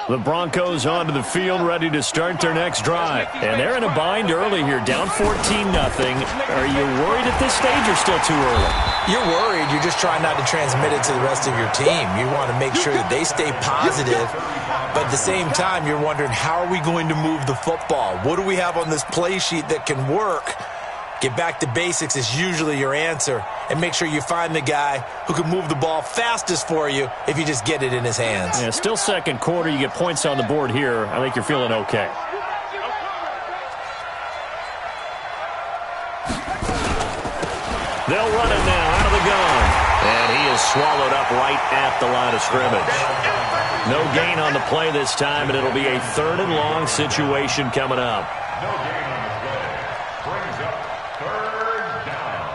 The Broncos onto the field, ready to start their next drive. And they're in a bind early here, down 14-0. Are you worried at this stage or still too early? You're worried. You're just trying not to transmit it to the rest of your team. You want to make sure that they stay positive. But at the same time, you're wondering, how are we going to move the football? What do we have on this play sheet that can work? Get back to basics is usually your answer. And make sure you find the guy who can move the ball fastest for you if you just get it in his hands. Yeah, still second quarter. You get points on the board here. I think you're feeling okay. They'll run it now out of the gun. And he is swallowed up right at the line of scrimmage. No gain on the play this time, and it'll be a 3rd and long situation coming up. No gain on the play. Brings up 3rd down.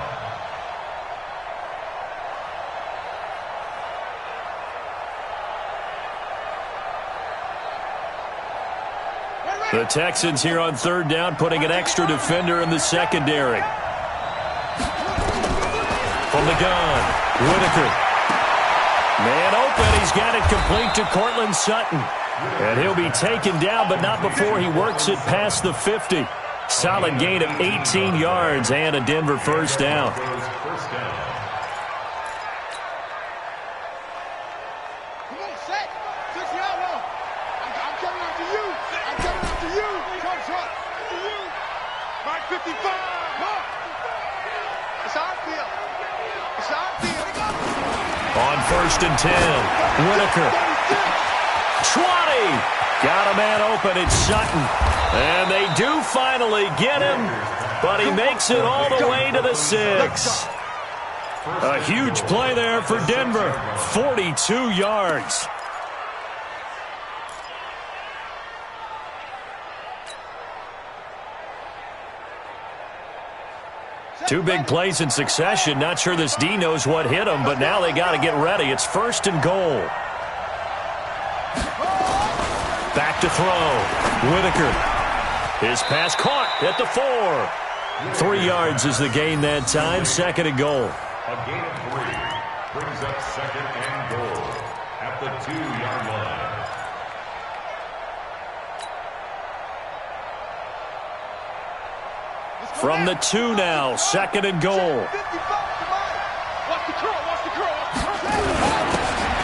The Texans here on 3rd down, putting an extra defender in the secondary. From the gun, Whitaker. Man open, he's got it complete to Cortland Sutton. And he'll be taken down, but not before he works it past the 50. Solid gain of 18 yards and a Denver first down. On 1st and 10, Whitaker. 20. Got a man open. It's Sutton. And they do finally get him, but he makes it all the way to the 6. A huge play there for Denver. 42 yards. Two big plays in succession. Not sure this D knows what hit him, but now they got to get ready. It's 1st and goal. Back to throw. Whitaker. His pass caught at the 4. 3 yards is the gain that time. 2nd and goal. A gain of 3 brings up 2nd and goal at the 2-yard line. From the 2 now, 2nd and goal.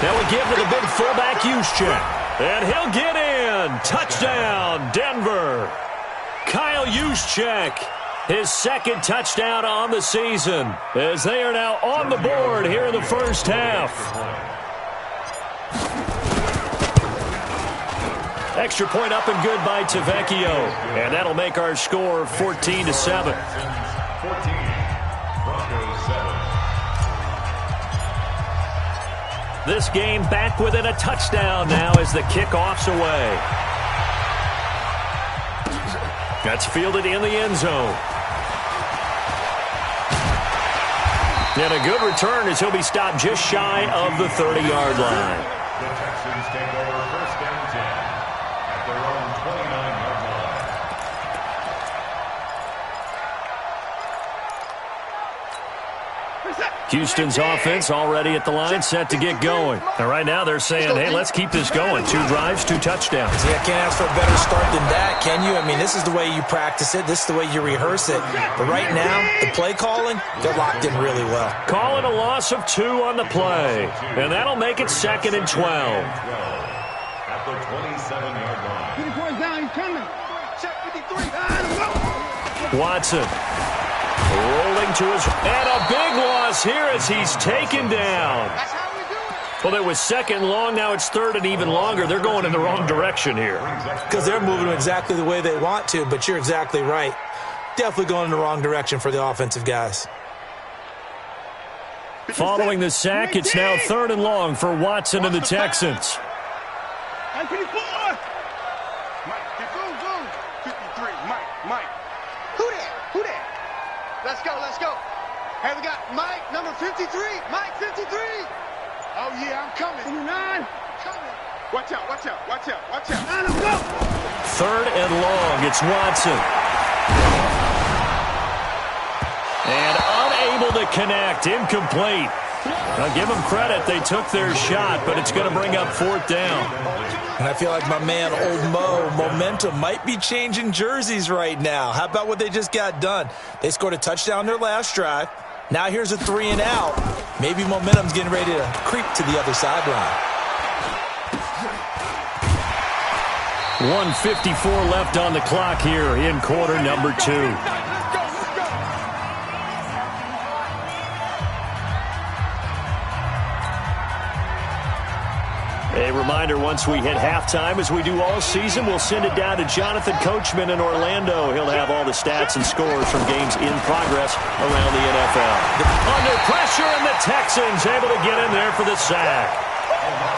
Now we give to the big fullback Juszczyk. And he'll get in. Touchdown, Denver. Kyle Juszczyk, his 2nd touchdown on the season, as they are now on the board here in the first half. Extra point up and good by Tavecchio. And that'll make our score 14-7. 14, Broncos 7. This game back within a touchdown now as the kickoff's away. That's fielded in the end zone. And a good return as he'll be stopped just shy of the 30-yard line. The Texans take over 1st and 10 at their own 29-yard line. Houston's offense already at the line, set to get going. And right now they're saying, hey, let's keep this going. 2 drives, 2 touchdowns. Yeah, can't ask for a better start than that, can you? I mean, this is the way you practice it. This is the way you rehearse it. But right now, the play calling, they're locked in really well. Calling a loss of 2 on the play. And that'll make it 2nd and 12. At the 27-yard line. Get the boys down, he's coming. Check 53. Watson. Rolling to his... And a big loss here as he's taken down. That's how we do it. Well, it was 2nd long. Now it's 3rd and even longer. They're going in the wrong direction here. Because they're moving exactly the way they want to, but you're exactly right. Definitely going in the wrong direction for the offensive guys. Following the sack, it's now 3rd and long for Watson and the Texans. Mike, 54. Mike, go. 53. Mike. Who there? Let's go. Hey, we got Mike, number 53. Mike, 53. Oh, yeah, I'm coming. 29. Coming. Watch out. Let's go. 3rd and long, it's Watson. And unable to connect, incomplete. Now give them credit. They took their shot, but it's going to bring up 4th down. And I feel like my man, Old Mo, momentum might be changing jerseys right now. How about what they just got done? They scored a touchdown their last drive. Now here's a 3 and out. Maybe momentum's getting ready to creep to the other sideline. 1:54 left on the clock here in quarter number 2. A reminder, once we hit halftime, as we do all season, we'll send it down to Jonathan Coachman in Orlando. He'll have all the stats and scores from games in progress around the NFL. Under pressure, and the Texans able to get in there for the sack.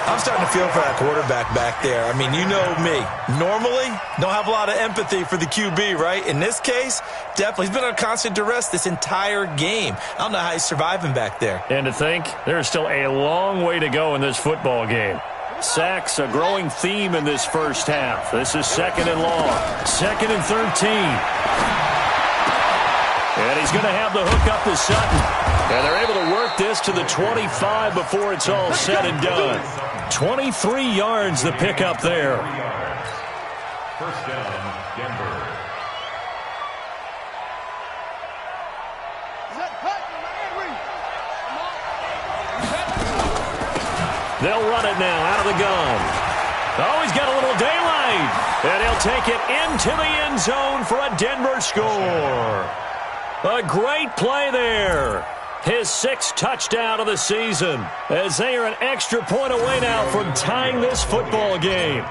I'm starting to feel for that quarterback back there. I mean, you know me. Normally, don't have a lot of empathy for the QB, right? In this case, definitely. He's been on constant duress this entire game. I don't know how he's surviving back there. And to think, there's still a long way to go in this football game. Sacks, a growing theme in this first half. This is 2nd and long. 2nd and 13. And he's going to have the hook up to Sutton. And they're able to work this to the 25 before it's all said and done. 23 yards the pickup there. 1st down, Denver. They'll run it now out of the gun. Oh, he's got a little daylight. And he'll take it into the end zone for a Denver score. A great play there. His 6th touchdown of the season, as they are an extra point away now from tying this football game.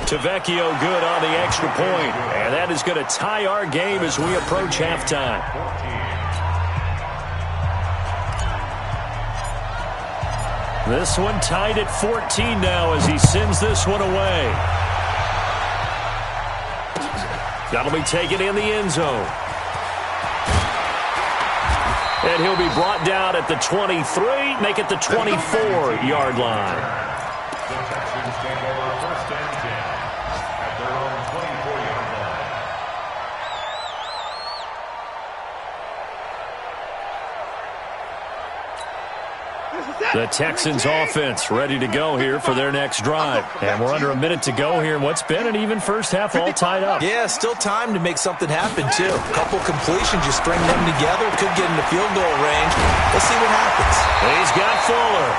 Tavecchio good on the extra point, and that is going to tie our game as we approach halftime. This one tied at 14 now as he sends this one away. That'll be taken in the end zone. And he'll be brought down at the 23, make it the 24-yard line. The Texans take over 1st and 10 at their own 24-yard line. The Texans offense ready to go here for their next drive. And we're under a minute to go here in what's been an even first half, all tied up. Yeah, still time to make something happen, too. A couple completions, you string them together, could get into field goal range. Let's see what happens. He's got Fuller.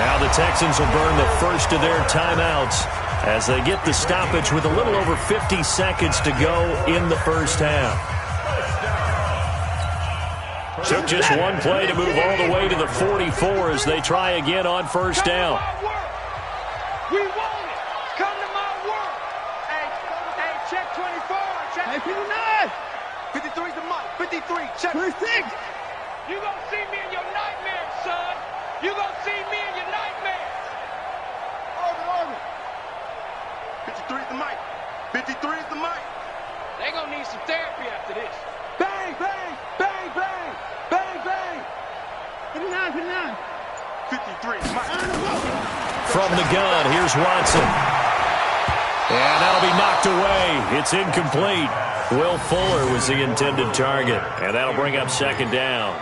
Now the Texans will burn the first of their timeouts as they get the stoppage with a little over 50 seconds to go in the first half. Took just one play to move all the way to the 44 as they try again on 1st down. We want it. Come to my work. Hey, check 24. Check 59. 53's the mic. 53. Check 26. You gonna see me in your nightmares, son. You gonna see me in your nightmares. Order. 53's the mic. 53's the mic. They gonna need some therapy after this. Bang, bang, bang, bang, bang, bang. 59, 59. 53, Mike. From the gun, here's Watson. And that'll be knocked away. It's incomplete. Will Fuller was the intended target. And that'll bring up 2nd down.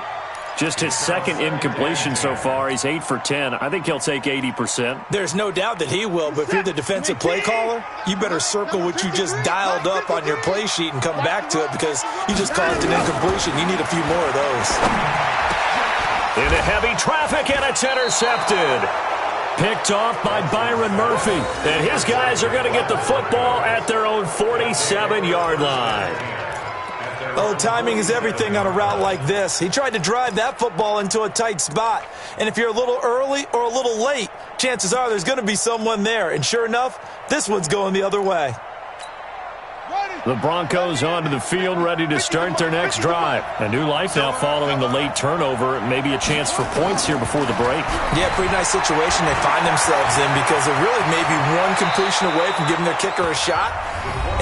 Just his 2nd incompletion so far. He's 8 for 10. I think he'll take 80%. There's no doubt that he will, but if you're the defensive play caller, you better circle what you just dialed up on your play sheet and come back to it because you just caused an incompletion. You need a few more of those. Into heavy traffic, and it's intercepted. Picked off by Byron Murphy. And his guys are going to get the football at their own 47-yard line. Oh, timing is everything on a route like this. He tried to drive that football into a tight spot. And if you're a little early or a little late, chances are there's going to be someone there. And sure enough, this one's going the other way. The Broncos onto the field, ready to start their next drive. A new life now following the late turnover. Maybe a chance for points here before the break. Yeah, pretty nice situation they find themselves in because they're really maybe one completion away from giving their kicker a shot.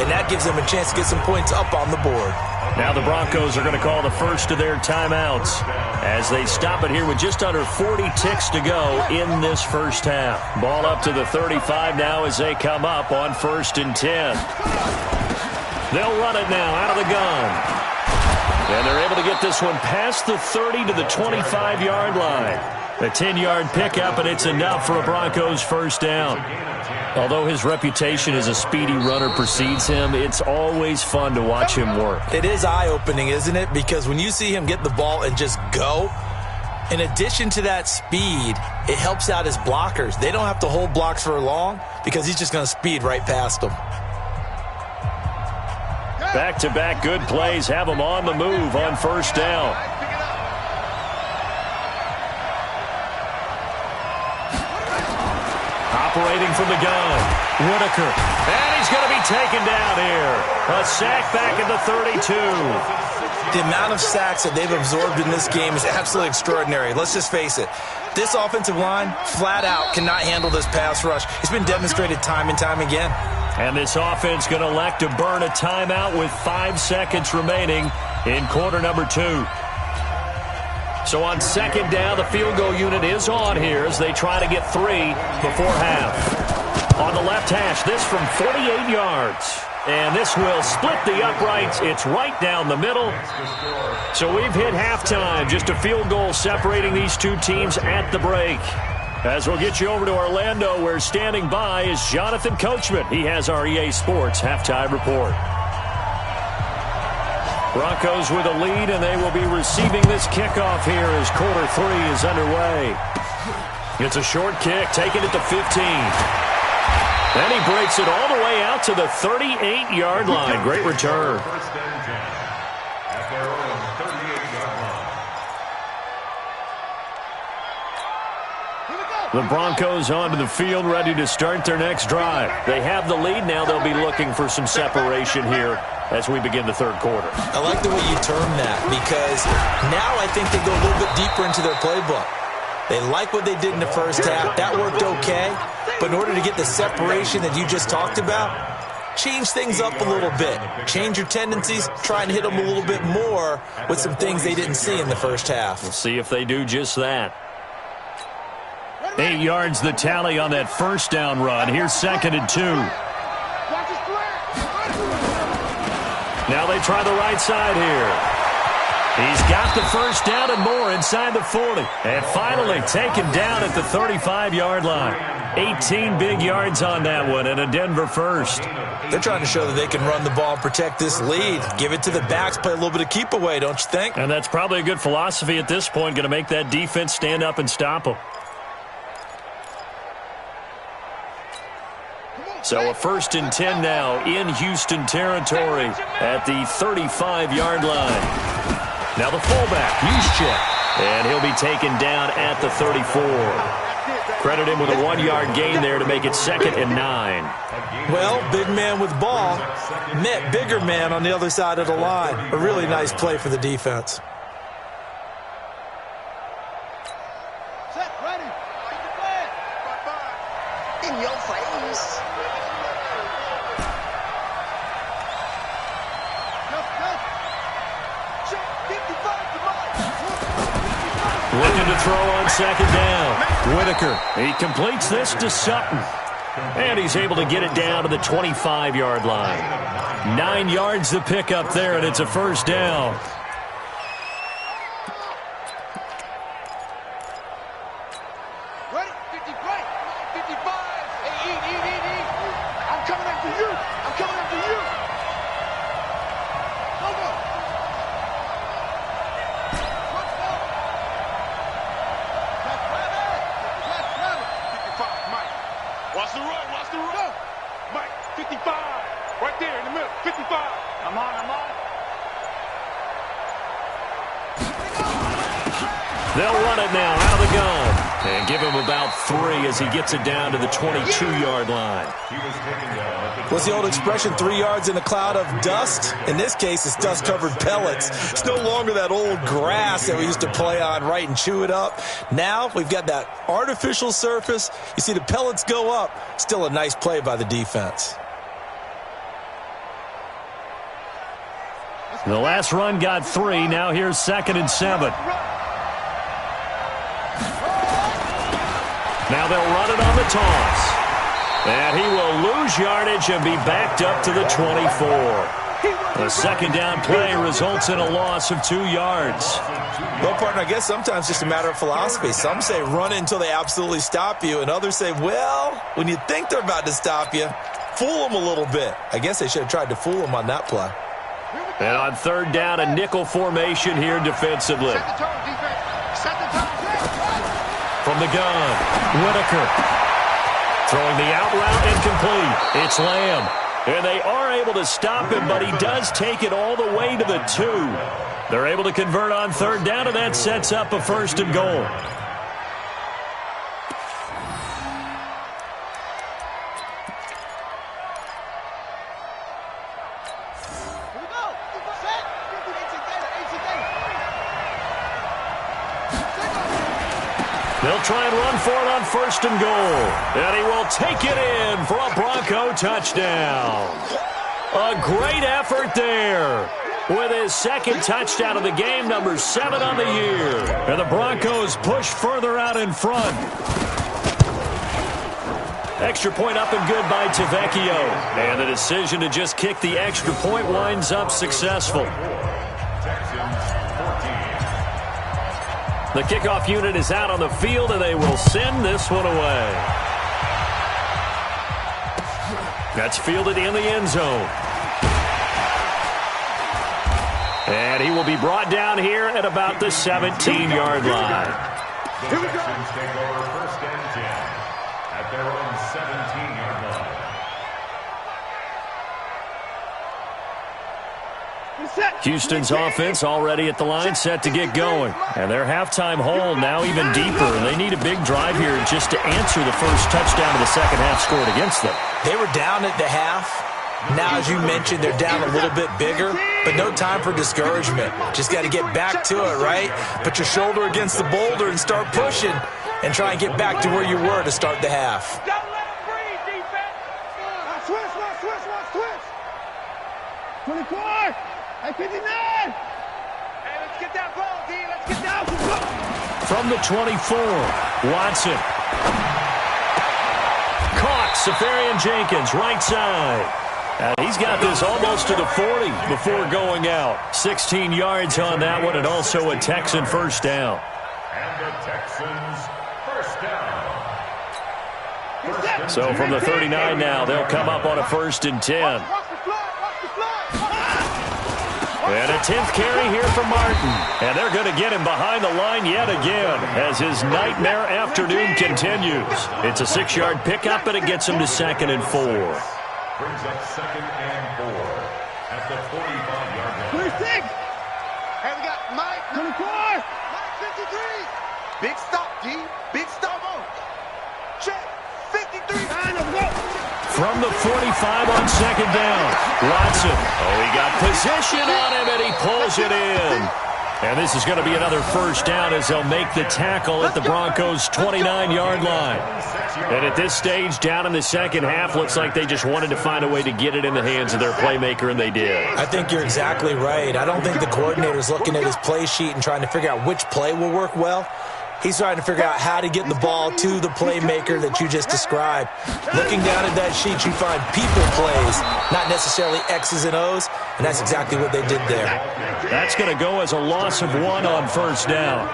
And that gives them a chance to get some points up on the board. Now the Broncos are going to call the first of their timeouts as they stop it here with just under 40 ticks to go in this first half. Ball up to the 35 now as they come up on 1st and 10. They'll run it now out of the gun. And they're able to get this one past the 30 to the 25-yard line. A 10-yard pickup, and it's enough for a Broncos first down. Although his reputation as a speedy runner precedes him, it's always fun to watch him work. It is eye-opening, isn't it? Because when you see him get the ball and just go, in addition to that speed, it helps out his blockers. They don't have to hold blocks for long because he's just going to speed right past them. Back-to-back good plays have him on the move on first down. Operating from the gun, Whitaker. And he's going to be taken down here. A sack back at the 32. The amount of sacks that they've absorbed in this game is absolutely extraordinary. Let's just face it. This offensive line, flat out, cannot handle this pass rush. It's been demonstrated time and time again. And this offense going to elect to burn a timeout with 5 seconds remaining in quarter number 2. So on second down, the field goal unit is on here as they try to get 3 before half. On the left hash, this from 48 yards. And this will split the uprights. It's right down the middle. So we've hit halftime. Just a field goal separating these two teams at the break. As we'll get you over to Orlando, where standing by is Jonathan Coachman. He has our EA Sports halftime report. Broncos with a lead, and they will be receiving this kickoff here as quarter 3 is underway. It's a short kick, taken at the 15. And he breaks it all the way out to the 38-yard line. Great return. The Broncos onto the field, ready to start their next drive. They have the lead. Now they'll be looking for some separation here as we begin the third quarter. I like the way you term that, because now I think they go a little bit deeper into their playbook. They like what they did in the first half. That worked okay. But in order to get the separation that you just talked about, change things up a little bit. Change your tendencies. Try and hit them a little bit more with some things they didn't see in the first half. We'll see if they do just that. 8 yards the tally on that first down run. Here's second and 2. Now they try the right side here. He's got the first down and more inside the 40. And finally taken down at the 35-yard line. 18 big yards on that one, and a Denver first. They're trying to show that they can run the ball and protect this lead. Give it to the backs, play a little bit of keep away, don't you think? And that's probably a good philosophy at this point, going to make that defense stand up and stop them. So a first and 10 now in Houston territory at the 35-yard line. Now the fullback, Juszczyk, and he'll be taken down at the 34. Credit him with a 1-yard gain there to make it second and 9. Well, big man with ball met bigger man on the other side of the line. A really nice play for the defense. Set, ready. In your face. Looking to throw on second down. Whitaker, he completes this to Sutton. And he's able to get it down to the 25-yard line. 9 yards to pick up there, and it's a first down. Ready? 50 right. 55. Hey, eat. I'm coming after you. Go. Watch the run. Mike, 55. Right there in the middle. 55. I'm on. They'll run it now out of the gun. And give him about 3 as he gets it down to the 22-yard line. What's the old expression, 3 yards in a cloud of dust? In this case, it's dust-covered pellets. It's no longer that old grass that we used to play on, right, and chew it up. Now we've got that artificial surface. You see the pellets go up. Still a nice play by the defense. The last run got 3. Now here's second and 7. Now they'll run it on the toss. And he will lose yardage and be backed up to the 24. The second down play results in a loss of 2 yards. Well, partner, I guess sometimes it's just a matter of philosophy. Some say run it until they absolutely stop you, and others say, well, when you think they're about to stop you, fool them a little bit. I guess they should have tried to fool them on that play. And on third down, a nickel formation here defensively. From the gun, Whitaker. Throwing the out route incomplete. It's Lamb. And they are able to stop him, but he does take it all the way to the 2. They're able to convert on third down, and that sets up a 1st and goal. They'll try and run for it on 1st and goal. And he will take it in for a Bronco touchdown. A great effort there. With his 2nd touchdown of the game, number 7 on the year. And the Broncos push further out in front. Extra point up and good by Tavecchio. And the decision to just kick the extra point winds up successful. The kickoff unit is out on the field, and they will send this one away. That's fielded in the end zone. And he will be brought down here at about the 17-yard line. The Texans take over 1st and 10 at their own 17-yard line. Houston's offense already at the line, set to get going. And their halftime hole now even deeper. And they need a big drive here just to answer the first touchdown of the second half scored against them. They were down at the half. Now, as you mentioned, they're down a little bit bigger, but no time for discouragement. Just got to get back to it, right? Put your shoulder against the boulder and start pushing and try and get back to where you were to start the half. Don't let him breathe, defense. Switch. 24. 59. Hey, let's get that ball, D. Let's get that ball. From the 24, Watson. Caught. Safarian Jenkins, right side. And he's got this almost to the 40 before going out. 16 yards on that one, and also a Texan 1st down. And the Texans 1st down. So from the 39 now, they'll come up on a 1st and 10. And a 10th carry here for Martin. And they're going to get him behind the line yet again as his nightmare afternoon continues. It's a 6-yard pickup, and it gets him to 2nd and 4. Brings up 2nd and 4 at the 45-yard line. 26. Hey, we got Mike. 24. Mike, 53. Big stop, D. Big stop. Check. 53. From the 45 on 2nd down, Watson. Oh, he got position on him, and he pulls it in. And this is going to be another 1st down as they'll make the tackle at the Broncos' 29-yard line. And at this stage, down in the second half, looks like they just wanted to find a way to get it in the hands of their playmaker, and they did. I think you're exactly right. I don't think the coordinator's looking at his play sheet and trying to figure out which play will work well. He's trying to figure out how to get the ball to the playmaker that you just described. Looking down at that sheet, you find people plays, not necessarily X's and O's, and that's exactly what they did there. That's going to go as a loss of 1 on 1st down.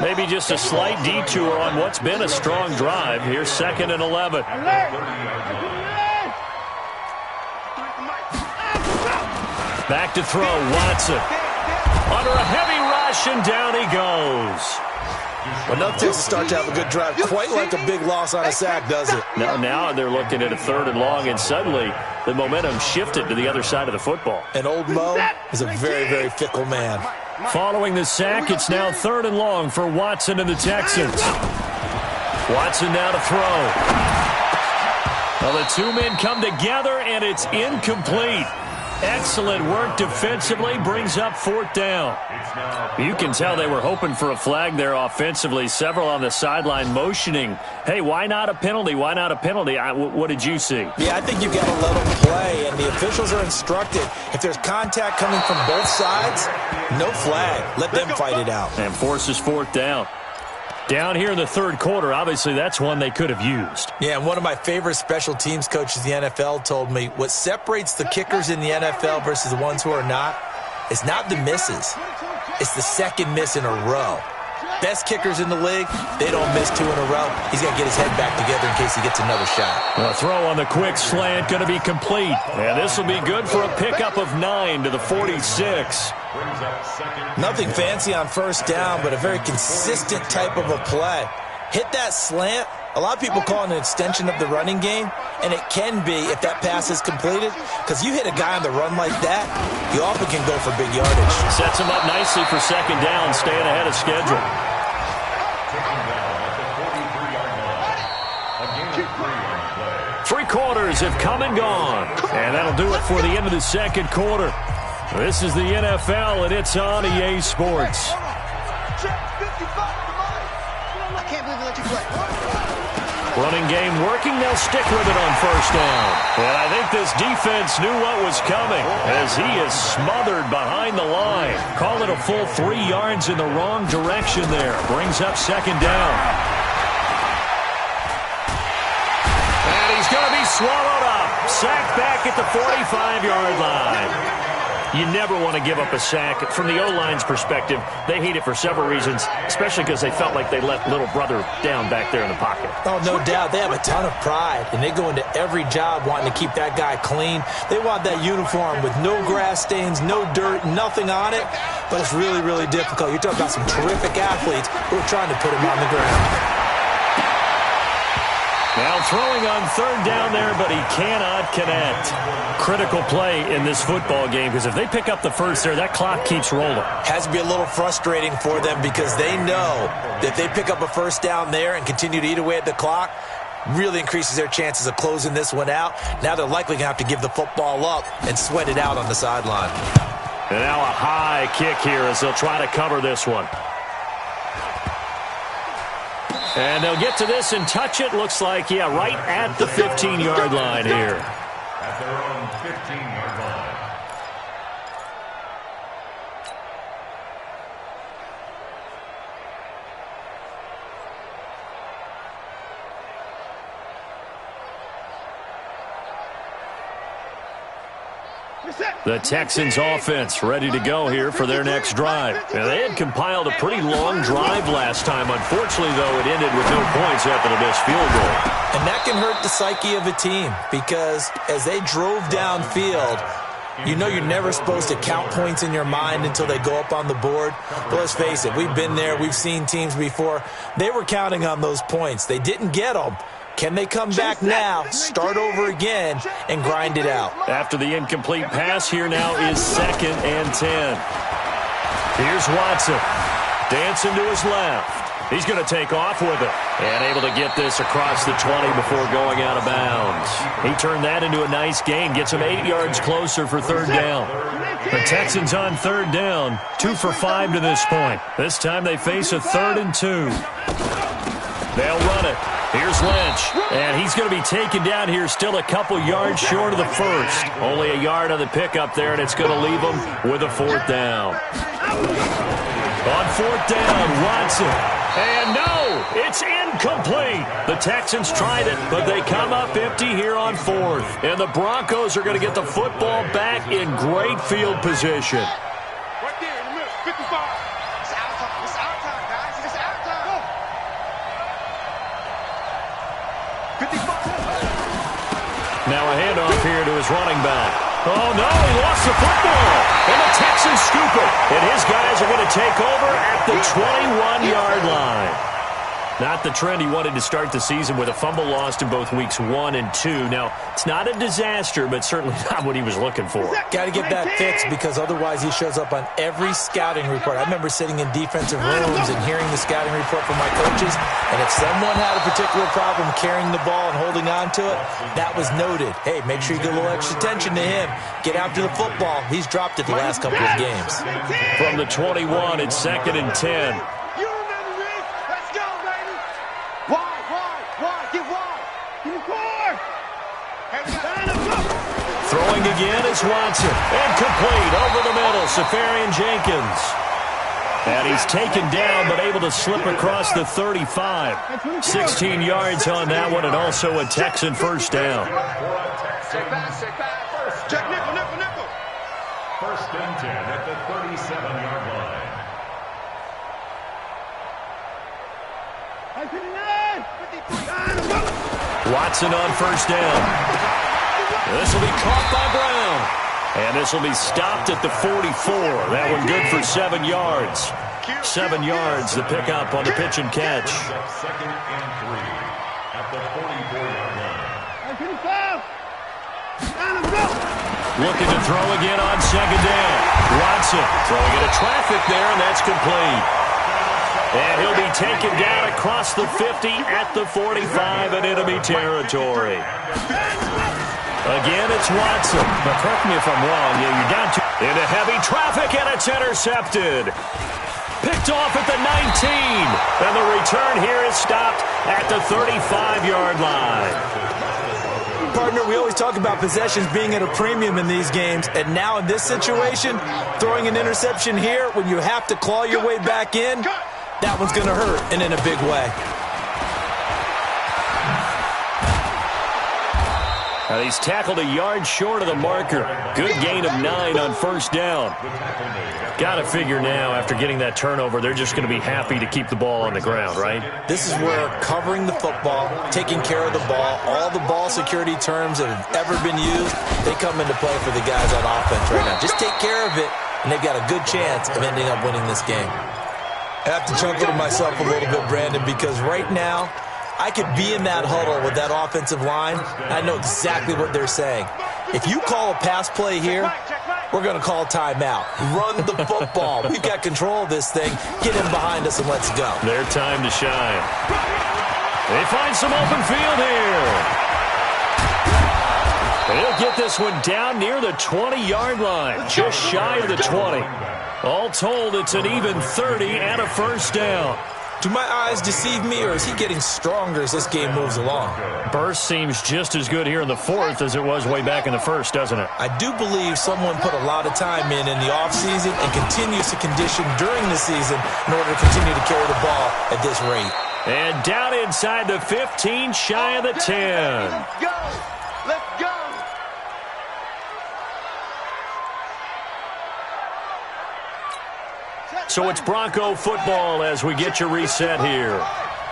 Maybe just a slight detour on what's been a strong drive. Here's 2nd and 11. Back to throw, Watson. Under a heavy rush, and down he goes. Enough to start to have a good drive, quite like a big loss on a sack, does it? Now they're looking at a 3rd and long, and suddenly the momentum shifted to the other side of the football. And old Mo is a very, very fickle man. Following the sack, it's now 3rd and long for Watson and the Texans. Watson now to throw. Well, the 2 men come together, and it's incomplete. Excellent work defensively, brings up 4th down. You can tell they were hoping for a flag there offensively. Several on the sideline motioning, hey, why not a penalty? Why not a penalty? What did you see? Yeah, I think you've got to let them play, and the officials are instructed. If there's contact coming from both sides, no flag. Let them fight it out. And forces 4th down. Down here in the third quarter, obviously that's one they could have used. Yeah, and one of my favorite special teams coaches in the NFL told me what separates the kickers in the NFL versus the ones who are not is not the misses. It's the second miss in a row. Best kickers in the league, they don't miss 2 in a row. He's got to get his head back together in case he gets another shot. A throw on the quick slant going to be complete. And this will be good for a pickup of 9 to the 46. Nothing fancy on first down, but a very consistent type of a play. Hit that slant. A lot of people call it an extension of the running game, and it can be if that pass is completed, because you hit a guy on the run like that, you often can go for big yardage. Sets him up nicely for second down, staying ahead of schedule. Three quarters have come and gone, and that'll do it for the end of the second quarter. This is the NFL, and it's on EA Sports. I can't believe they let you play. Running game working. They'll stick with it on first down. And I think this defense knew what was coming as he is smothered behind the line. Call it a full 3 yards in the wrong direction there. Brings up second down. And he's going to be swallowed up. Sacked back at the 45-yard line. You never want to give up a sack. From the O-line's perspective, they hate it for several reasons, especially because they felt like they let little brother down back there in the pocket. Oh, no doubt. They have a ton of pride, and they go into every job wanting to keep that guy clean. They want that uniform with no grass stains, no dirt, nothing on it, but it's really, really difficult. You're talking about some terrific athletes who are trying to put him on the ground. Now throwing on third down there, but he cannot connect. Critical play in this football game, because if they pick up the first there, that clock keeps rolling. Has to be a little frustrating for them because they know that if they pick up a first down there and continue to eat away at the clock, really increases their chances of closing this one out. Now they're likely going to have to give the football up and sweat it out on the sideline. And now a high kick here as they'll try to cover this one. And they'll get to this and touch it. Looks like, yeah, right at the 15-yard line here. At their own 15-yard line. The Texans offense ready to go here for their next drive. Now, they had compiled a pretty long drive last time. Unfortunately, though, it ended with no points after the missed field goal. And that can hurt the psyche of a team because as they drove downfield, you know you're never supposed to count points in your mind until they go up on the board. But let's face it, we've been there. We've seen teams before. They were counting on those points. They didn't get them. Can they come back now, start over again, and grind it out? After the incomplete pass, here now is 2nd and 10. Here's Watson. Dancing to his left. He's going to take off with it. And able to get this across the 20 before going out of bounds. He turned that into a nice gain. Gets him 8 yards closer for third down. The Texans on third down. 2 for 5 to this point. This time they face a 3rd and 2. They'll run it. Here's Lynch, and he's going to be taken down here still a couple yards short of the first. Only a yard on the pickup there, and it's going to leave him with a 4th down. On 4th down, Watson. And no, it's incomplete. The Texans tried it, but they come up empty here on 4th. And the Broncos are going to get the football back in great field position. Right there in the middle, 55. It's our time. It's our time, guys. It's our time. Go. 55. Now a handoff here to his running back. Oh, no, he lost the football. And the Texans scoop it. And his guys are going to take over at the 21-yard line. Not the trend he wanted to start the season with a fumble lost in both weeks 1 and 2. Now, it's not a disaster, but certainly not what he was looking for. Got to get that fixed because otherwise he shows up on every scouting report. I remember sitting in defensive rooms and hearing the scouting report from my coaches, and if someone had a particular problem carrying the ball and holding on to it, that was noted. Hey, make sure you get a little extra attention to him. Get after the football. He's dropped it the last couple of games. From the 21, it's 2nd and 10. You remember this? Let's go, baby. Wide. Get wide. Give me 4. Throwing again is Watson. And complete over the middle, Safarian Jenkins. And he's taken down, but able to slip across the 35. 16 yards on that one, and also a Texan first down. Check nickel, nickel, nickel. First and 10 at the 37-yard line. Watson on first down. This will be caught by Brown. And this will be stopped at the 44. That one good for 7 yards. 7 yards, the pickup on the pitch and catch. Second and 3 at the 44-yard line. Looking to throw again on second down. Watson throwing into traffic there, and that's complete. And he'll be taken down across the 50 at the 45 in enemy territory. Again, it's Watson. Now, correct me if I'm wrong. You're down into heavy traffic, and it's intercepted. Picked off at the 19. And the return here is stopped at the 35-yard line. Partner, we always talk about possessions being at a premium in these games, and now in this situation, throwing an interception here when you have to claw your way back in, that one's going to hurt, and in a big way. Now he's tackled a yard short of the marker. Good gain of 9 on first down. Got to figure now, after getting that turnover, they're just going to be happy to keep the ball on the ground, right? This is where covering the football, taking care of the ball, all the ball security terms that have ever been used, they come into play for the guys on offense right now. Just take care of it, and they've got a good chance of ending up winning this game. I have to chuckle to myself a little bit, Brandon, because right now, I could be in that huddle with that offensive line, and I know exactly what they're saying. If you call a pass play here, we're going to call timeout. Run the football. We've got control of this thing. Get in behind us and let's go. Their time to shine. They find some open field here. They'll get this one down near the 20-yard line, just shy of the 20. All told, it's an even 30 and a first down. Do my eyes deceive me, or is he getting stronger as this game moves along? Burst seems just as good here in the fourth as it was way back in the first, doesn't it? I do believe someone put a lot of time in the offseason and continues to condition during the season in order to continue to carry the ball at this rate. And down inside the 15, shy of the 10. Let's go. Let's go. So it's Bronco football as we get you reset here.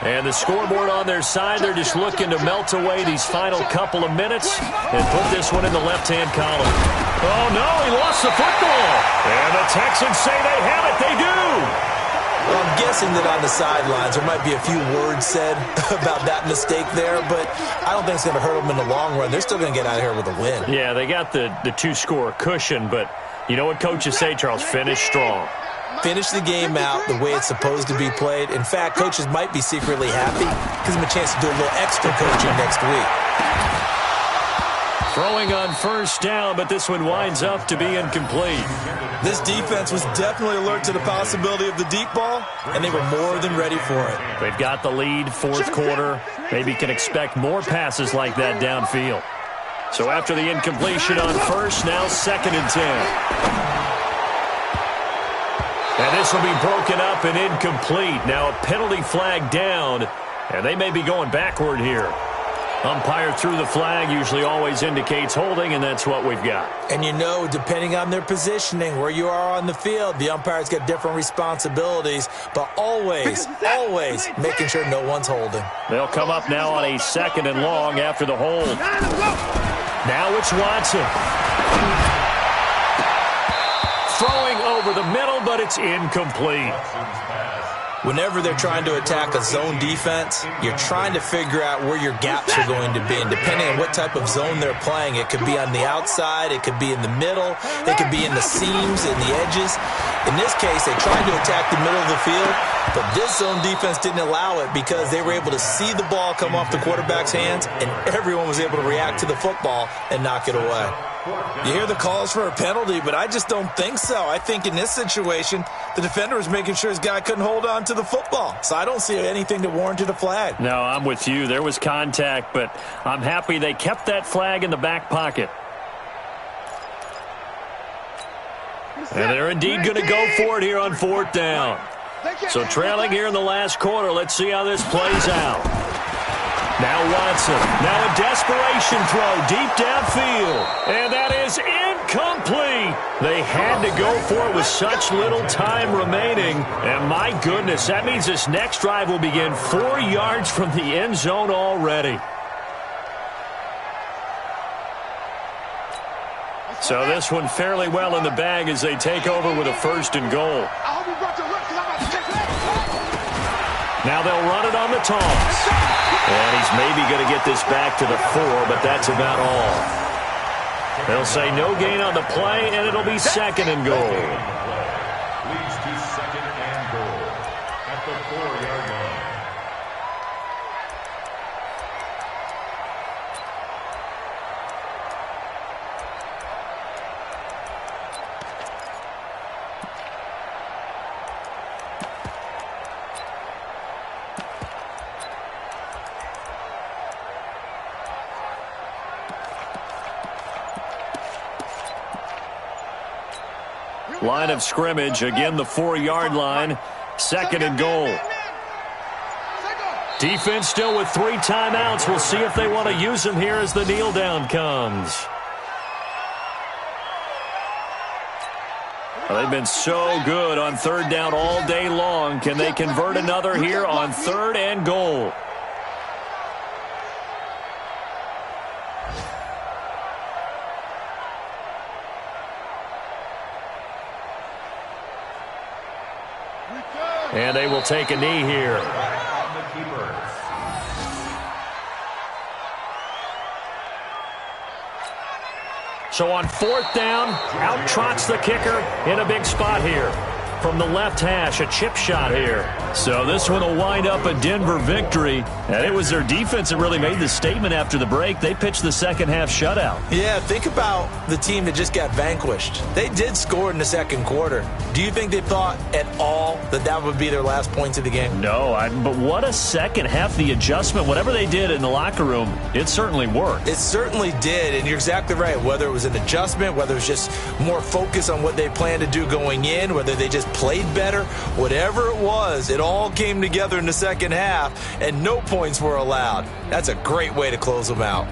And the scoreboard on their side, they're just looking to melt away these final couple of minutes and put this one in the left-hand column. Oh, no, he lost the football. And the Texans say they have it. They do. Well, I'm guessing that on the sidelines there might be a few words said about that mistake there, but I don't think it's going to hurt them in the long run. They're still going to get out of here with a win. Yeah, they got the two-score cushion, but you know what coaches say, Charles? Finish strong. Finish the game out the way it's supposed to be played. In fact, coaches might be secretly happy. Gives them a chance to do a little extra coaching next week. Throwing on first down, but this one winds up to be incomplete. This defense was definitely alert to the possibility of the deep ball, and they were more than ready for it. They've got the lead, fourth quarter. Maybe can expect more passes like that downfield. So after the incompletion on first, now second and 10. And this will be broken up and incomplete. Now a penalty flag down, and they may be going backward here. Umpire threw the flag, usually always indicates holding, and that's what we've got. And you know, depending on their positioning, where you are on the field, the umpire's got different responsibilities, but always, always making sure no one's holding. They'll come up now on a second and long after the hold. Now it's Watson. Throwing over the middle, but it's incomplete. Whenever they're trying to attack a zone defense, you're trying to figure out where your gaps are going to be. And depending on what type of zone they're playing, it could be on the outside, it could be in the middle, it could be in the seams and the edges. In this case, they tried to attack the middle of the field, but this zone defense didn't allow it because they were able to see the ball come off the quarterback's hands, and everyone was able to react to the football and knock it away. You hear the calls for a penalty, but I just don't think so. I think in this situation, the defender was making sure his guy couldn't hold on to the football. So I don't see anything that warranted a flag. No, I'm with you. There was contact, but I'm happy they kept that flag in the back pocket. And they're indeed going to go for it here on 4th down. So trailing here in the last quarter. Let's see how this plays out. Now Watson. Now a desperation throw deep downfield. And that is incomplete. They had to go for it with such little time remaining. And my goodness, that means this next drive will begin 4 yards from the end zone already. So this one fairly well in the bag as they take over with a 1st and goal. Now they'll run it on the toss. And he's maybe going to get this back to the 4, but that's about all. They'll say no gain on the play, and it'll be 2nd and goal. Leads to 2nd and goal at the 4-yard line. Line of scrimmage, again the 4-yard line, 2nd and goal. Defense still with 3 timeouts. We'll see if they want to use them here as the kneel down comes. Well, they've been so good on 3rd down all day long. Can they convert another here on 3rd and goal? And they will take a knee here. So on 4th down, out trots the kicker in a big spot here. From the left hash, a chip shot here. So this one will wind up a Denver victory. And it was their defense that really made the statement after the break. They pitched the second-half shutout. Yeah, think about the team that just got vanquished. They did score in the 2nd quarter. Do you think they thought at all that that would be their last points of the game? No, but what a second half. The adjustment, whatever they did in the locker room, it certainly worked. It certainly did, and you're exactly right. Whether it was an adjustment, whether it was just more focus on what they planned to do going in, whether they just played better, whatever it was, it all came together in the 2nd half, and no points were allowed. That's a great way to close them out.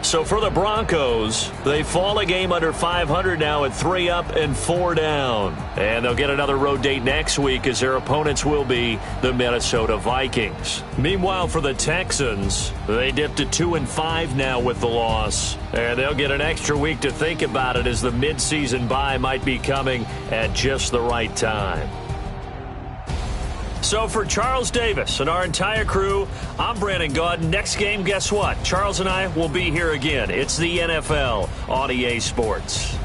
So for the Broncos, they fall a game under 500 now at 3 up and 4 down. And they'll get another road date next week as their opponents will be the Minnesota Vikings. Meanwhile, for the Texans, they dipped to 2-5 now with the loss. And they'll get an extra week to think about it as the midseason bye might be coming at just the right time. So for Charles Davis and our entire crew, I'm Brandon Gaud. Next game, guess what? Charles and I will be here again. It's the NFL on EA Sports.